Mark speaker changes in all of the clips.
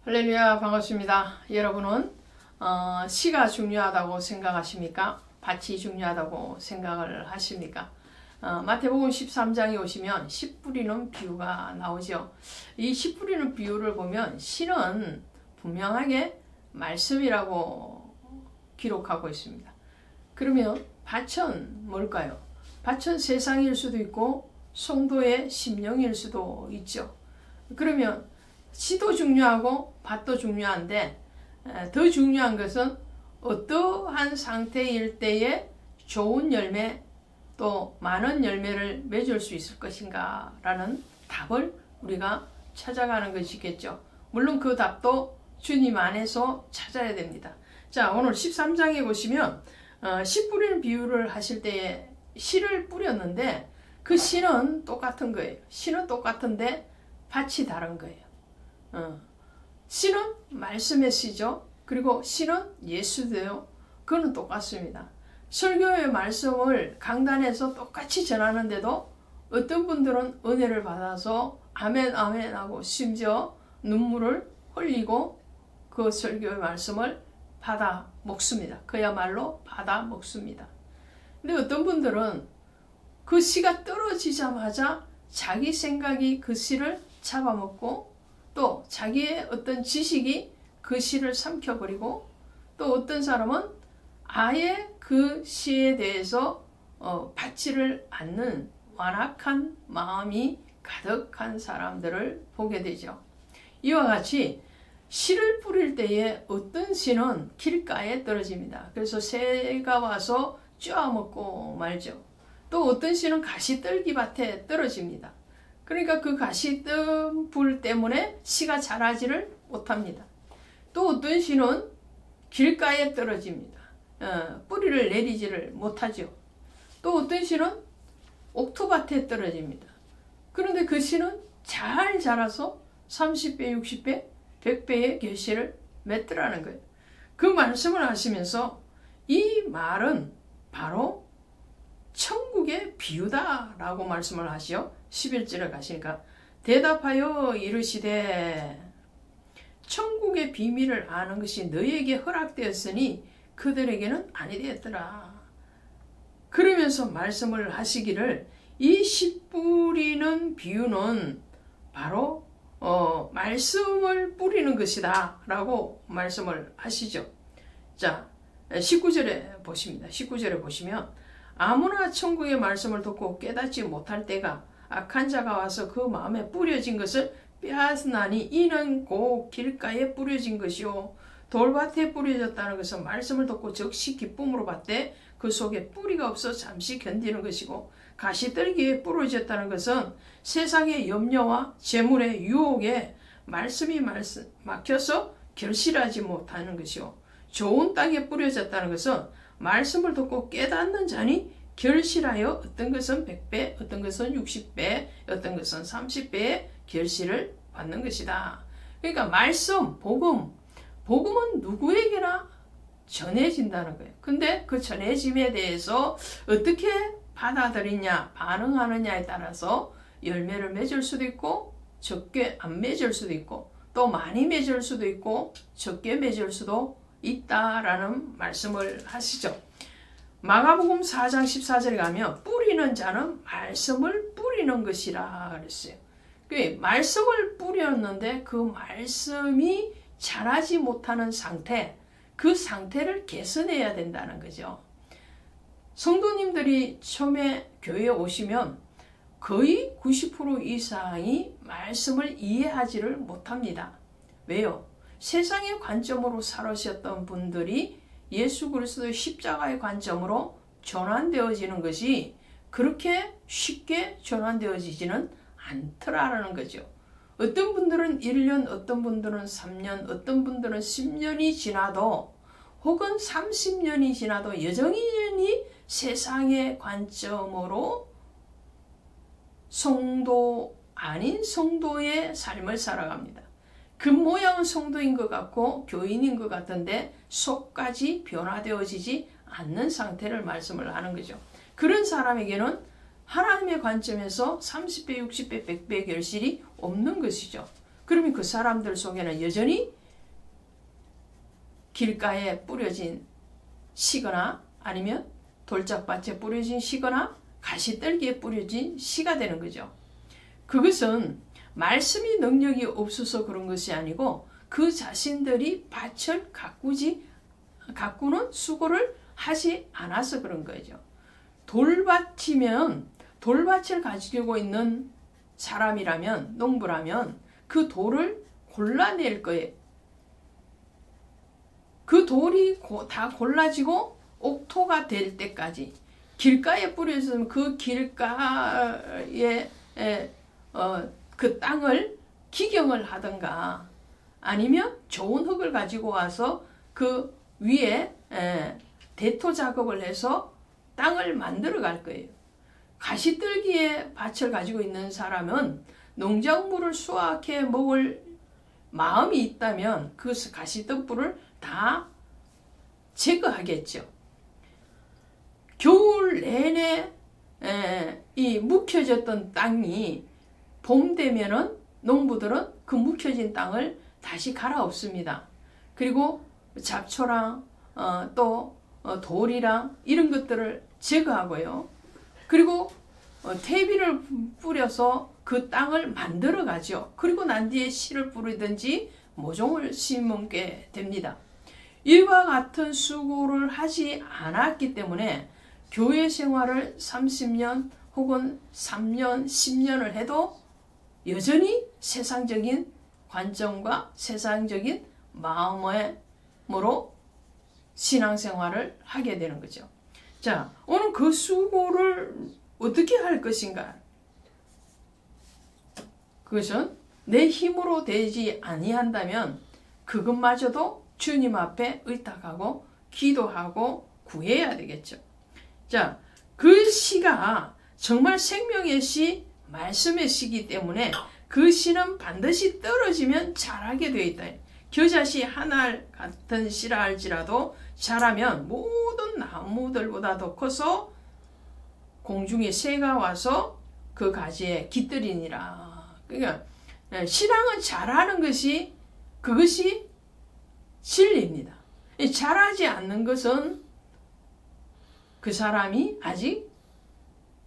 Speaker 1: 할렐루야, 반갑습니다. 여러분은 씨가 중요하다고 생각하십니까? 밭이 중요하다고 생각을 하십니까? 마태복음 13장에 오시면 씨 뿌리는 비유가 나오죠. 이 씨 뿌리는 비유를 보면 씨는 분명하게 말씀이라고 기록하고 있습니다. 그러면 밭은 뭘까요? 밭은 세상일 수도 있고 성도의 심령일 수도 있죠. 그러면 씨도 중요하고 밭도 중요한데 더 중요한 것은 어떠한 상태일 때에 좋은 열매 또 많은 열매를 맺을 수 있을 것인가 라는 답을 우리가 찾아가는 것이겠죠. 물론 그 답도 주님 안에서 찾아야 됩니다. 자, 오늘 13장에 보시면 씨 뿌리는 비유를 하실 때에 씨를 뿌렸는데 그 씨는 똑같은 거예요. 씨는 똑같은데 밭이 다른 거예요. 씨는 말씀의 씨죠. 그리고 씨는 예수도요. 그거는 똑같습니다. 설교의 말씀을 강단에서 똑같이 전하는데도 어떤 분들은 은혜를 받아서 아멘 아멘 하고 심지어 눈물을 흘리고 그 설교의 말씀을 받아 먹습니다. 그야말로 받아 먹습니다. 근데 어떤 분들은 그 씨가 떨어지자마자 자기 생각이 그 씨를 잡아먹고 또 자기의 어떤 지식이 그 씨를 삼켜버리고 또 어떤 사람은 아예 그 씨에 대해서 받지를 않는 완악한 마음이 가득한 사람들을 보게 되죠. 이와 같이 씨를 뿌릴 때에 어떤 씨는 길가에 떨어집니다. 그래서 새가 와서 쪼아먹고 말죠. 또 어떤 씨는 가시떨기밭에 떨어집니다. 그러니까 그 가시떨불 때문에 씨가 자라지를 못합니다. 또 어떤 씨는 길가에 떨어집니다. 뿌리를 내리지를 못하죠. 또 어떤 씨는 옥토밭에 떨어집니다. 그런데 그 씨는 잘 자라서 30배, 60배, 100배의 결실을 맺더라는 거예요. 그 말씀을 하시면서 이 말은 바로 천국의 비유다라고 말씀을 하시오. 11절에 가시니까 대답하여 이르시되 천국의 비밀을 아는 것이 너희에게 허락되었으니 그들에게는 아니 되었더라. 그러면서 말씀을 하시기를 이 씨 뿌리는 비유는 바로 말씀을 뿌리는 것이다 라고 말씀을 하시죠. 자, 19절에 보십니다. 19절에 보시면 아무나 천국의 말씀을 듣고 깨닫지 못할 때가 악한 자가 와서 그 마음에 뿌려진 것을 빼앗나니 이는 곧 길가에 뿌려진 것이요 돌밭에 뿌려졌다는 것은 말씀을 듣고 즉시 기쁨으로 받되 그 속에 뿌리가 없어 잠시 견디는 것이고 가시떨기에 뿌려졌다는 것은 세상의 염려와 재물의 유혹에 말씀이 막혀서 결실하지 못하는 것이요 좋은 땅에 뿌려졌다는 것은 말씀을 듣고 깨닫는 자니 결실하여 어떤 것은 100배, 어떤 것은 60배, 어떤 것은 30배의 결실을 받는 것이다. 그러니까 말씀, 복음은 누구에게나 전해진다는 거예요. 근데 그 전해짐에 대해서 어떻게 받아들이냐, 반응하느냐에 따라서 열매를 맺을 수도 있고 적게 안 맺을 수도 있고 또 많이 맺을 수도 있고 적게 맺을 수도 있다라는 말씀을 하시죠. 마가복음 4장 14절에 가면 뿌리는 자는 말씀을 뿌리는 것이라 그랬어요. 말씀을 뿌렸는데 그 말씀이 자라지 못하는 상태, 그 상태를 개선해야 된다는 거죠. 성도님들이 처음에 교회에 오시면 거의 90% 이상이 말씀을 이해하지를 못합니다. 왜요? 세상의 관점으로 살아오셨던 분들이 예수 그리스도의 십자가의 관점으로 전환되어지는 것이 그렇게 쉽게 전환되어지지는 않더라라는 거죠. 어떤 분들은 1년, 어떤 분들은 3년, 어떤 분들은 10년이 지나도 혹은 30년이 지나도 여전히 세상의 관점으로 성도 아닌 성도의 삶을 살아갑니다. 겉모양은 성도인 것 같고 교인인 것 같은데 속까지 변화되어지지 않는 상태를 말씀을 하는 거죠. 그런 사람에게는 하나님의 관점에서 30배, 60배, 100배의 결실이 없는 것이죠. 그러면 그 사람들 속에는 여전히 길가에 뿌려진 씨거나 아니면 돌짝밭에 뿌려진 씨거나 가시떨기에 뿌려진 씨가 되는 거죠. 그것은 말씀이 능력이 없어서 그런 것이 아니고 그 자신들이 밭을 가꾸는 수고를 하지 않아서 그런 거죠. 돌밭이면 돌밭을 가지고 있는 사람이라면, 농부라면 그 돌을 골라낼 거예요. 그 돌이 다 골라지고 옥토가 될 때까지 길가에 뿌려졌으면 그 길가에 그 땅을 기경을 하든가 아니면 좋은 흙을 가지고 와서 그 위에 대토 작업을 해서 땅을 만들어 갈 거예요. 가시떨기에 밭을 가지고 있는 사람은 농작물을 수확해 먹을 마음이 있다면 그 가시덤불을 다 제거하겠죠. 겨울 내내 이 묵혀졌던 땅이 봄 되면은 농부들은 그 묵혀진 땅을 다시 갈아엎습니다. 그리고 잡초랑 또 돌이랑 이런 것들을 제거하고요. 그리고 퇴비를 뿌려서 그 땅을 만들어 가죠. 그리고 난 뒤에 씨를 뿌리든지 모종을 심게 됩니다. 이와 같은 수고를 하지 않았기 때문에 교회 생활을 30년 혹은 3년, 10년을 해도 여전히 세상적인 관점과 세상적인 마음으로 신앙생활을 하게 되는 거죠. 자, 오늘 그 수고를 어떻게 할 것인가? 그것은 내 힘으로 되지 아니한다면 그것마저도 주님 앞에 의탁하고 기도하고 구해야 되겠죠. 자, 그 시가 정말 생명의 시, 말씀의 시기 때문에 그 시는 반드시 떨어지면 자라게 되어 있다. 겨자씨 하나 같은 씨라 할지라도 자라면 모든 나무들보다 더 커서 공중에 새가 와서 그 가지에 깃들이니라. 그러니까 신앙은 자라는 것이 그것이 진리입니다. 자라지 않는 것은 그 사람이 아직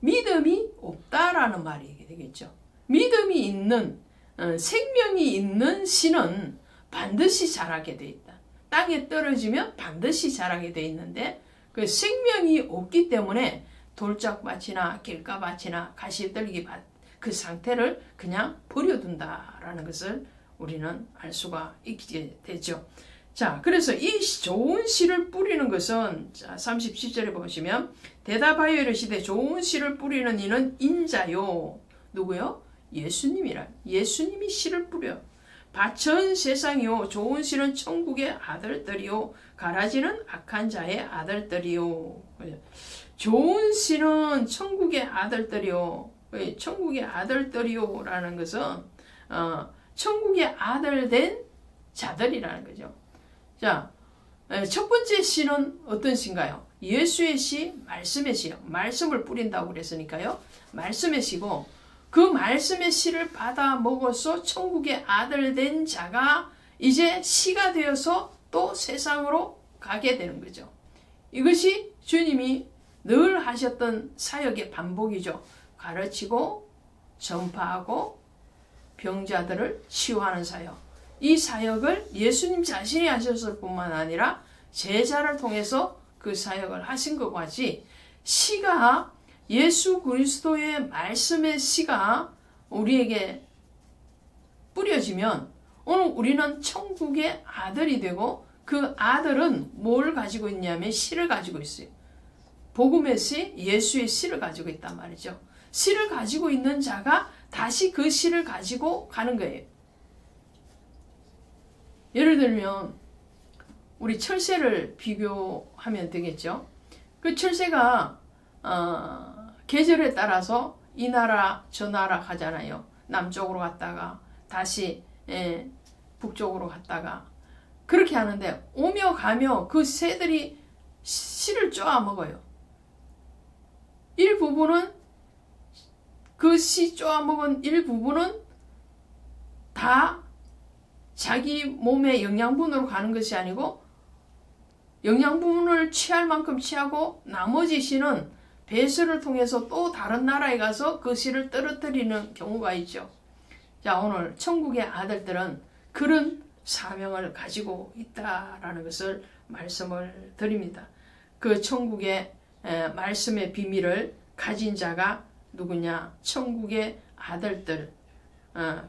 Speaker 1: 믿음이 없다라는 말이 되겠죠. 믿음이 있는 생명이 있는 씨는 반드시 자라게 돼 있다. 땅에 떨어지면 반드시 자라게 돼 있는데 그 생명이 없기 때문에 돌짝밭이나 길가밭이나 가시떨기밭 그 상태를 그냥 버려둔다라는 것을 우리는 알 수가 있게 되죠. 자, 그래서 이 좋은 씨를 뿌리는 것은 자, 37절에 보시면 대답하여 이르시되 좋은 씨를 뿌리는 이는 인자요. 누구요? 예수님이라. 예수님이 씨를 뿌려. 밭은 세상이요 좋은 씨는 천국의 아들들이요 가라지는 악한 자의 아들들이요. 좋은 씨는 천국의 아들들이요. 천국의 아들들이요 라는 것은 천국의 아들 된 자들이라는 거죠. 자, 첫 번째 씨는 어떤 씨인가요? 예수의 씨, 말씀의 씨요. 말씀을 뿌린다고 그랬으니까요. 말씀의 씨고 그 말씀의 씨를 받아 먹어서 천국의 아들 된 자가 이제 씨가 되어서 또 세상으로 가게 되는 거죠. 이것이 주님이 늘 하셨던 사역의 반복이죠. 가르치고 전파하고 병자들을 치유하는 사역. 이 사역을 예수님 자신이 하셨을 뿐만 아니라 제자를 통해서 그 사역을 하신 것 같이 씨가 예수 그리스도의 말씀의 씨가 우리에게 뿌려지면 오늘 우리는 천국의 아들이 되고 그 아들은 뭘 가지고 있냐면 씨를 가지고 있어요. 복음의 씨, 예수의 씨를 가지고 있단 말이죠. 씨를 가지고 있는 자가 다시 그 씨를 가지고 가는 거예요. 예를 들면 우리 철새를 비교하면 되겠죠. 그 철새가 계절에 따라서 이 나라 저 나라 가잖아요. 남쪽으로 갔다가 다시 북쪽으로 갔다가 그렇게 하는데 오며 가며 그 새들이 씨를 쪼아 먹어요. 일부분은 그 씨 쪼아 먹은 일부분은 다 자기 몸의 영양분으로 가는 것이 아니고 영양 부분을 취할 만큼 취하고 나머지 씨는 배설을 통해서 또 다른 나라에 가서 그 씨를 떨어뜨리는 경우가 있죠. 자, 오늘 천국의 아들들은 그런 사명을 가지고 있다라는 것을 말씀을 드립니다. 그 천국의 말씀의 비밀을 가진 자가 누구냐? 천국의 아들들,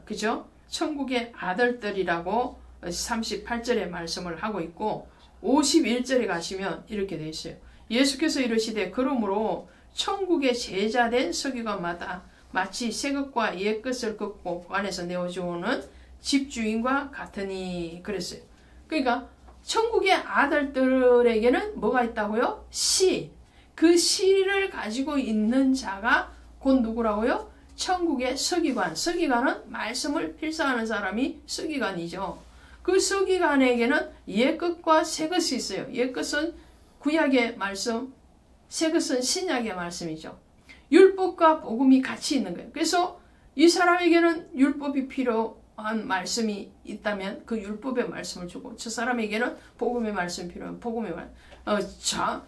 Speaker 1: 그죠? 천국의 아들들이라고 38절에 말씀을 하고 있고 51절에 가시면 이렇게 되어 있어요. 예수께서 이르시되 그러므로 천국의 제자된 서기관마다 마치 새 것과 옛 것을 긋고 안에서 내어주는 집주인과 같으니 그랬어요. 그러니까 천국의 아들들에게는 뭐가 있다고요? 씨. 그 씨를 가지고 있는 자가 곧 누구라고요? 천국의 서기관. 서기관은 말씀을 필사하는 사람이 서기관이죠. 그 서기관에게는 옛 것과 새 것이 있어요. 옛 것은 구약의 말씀, 새 것은 신약의 말씀이죠. 율법과 복음이 같이 있는 거예요. 그래서 이 사람에게는 율법이 필요한 말씀이 있다면 그 율법의 말씀을 주고 저 사람에게는 복음의 말씀이 필요한 복음의 말씀.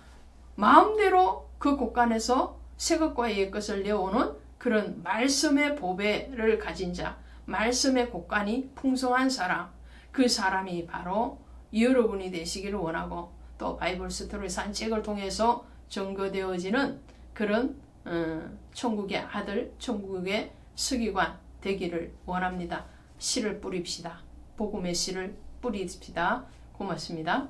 Speaker 1: 마음대로 그 곳간에서 새 것과 옛 것을 내어오는 그런 말씀의 보배를 가진 자, 말씀의 곳간이 풍성한 사람, 그 사람이 바로 여러분이 되시기를 원하고 또 바이블 스토리 산책을 통해서 증거되어지는 그런 천국의 아들, 천국의 서기관 되기를 원합니다. 씨를 뿌립시다. 복음의 씨를 뿌립시다. 고맙습니다.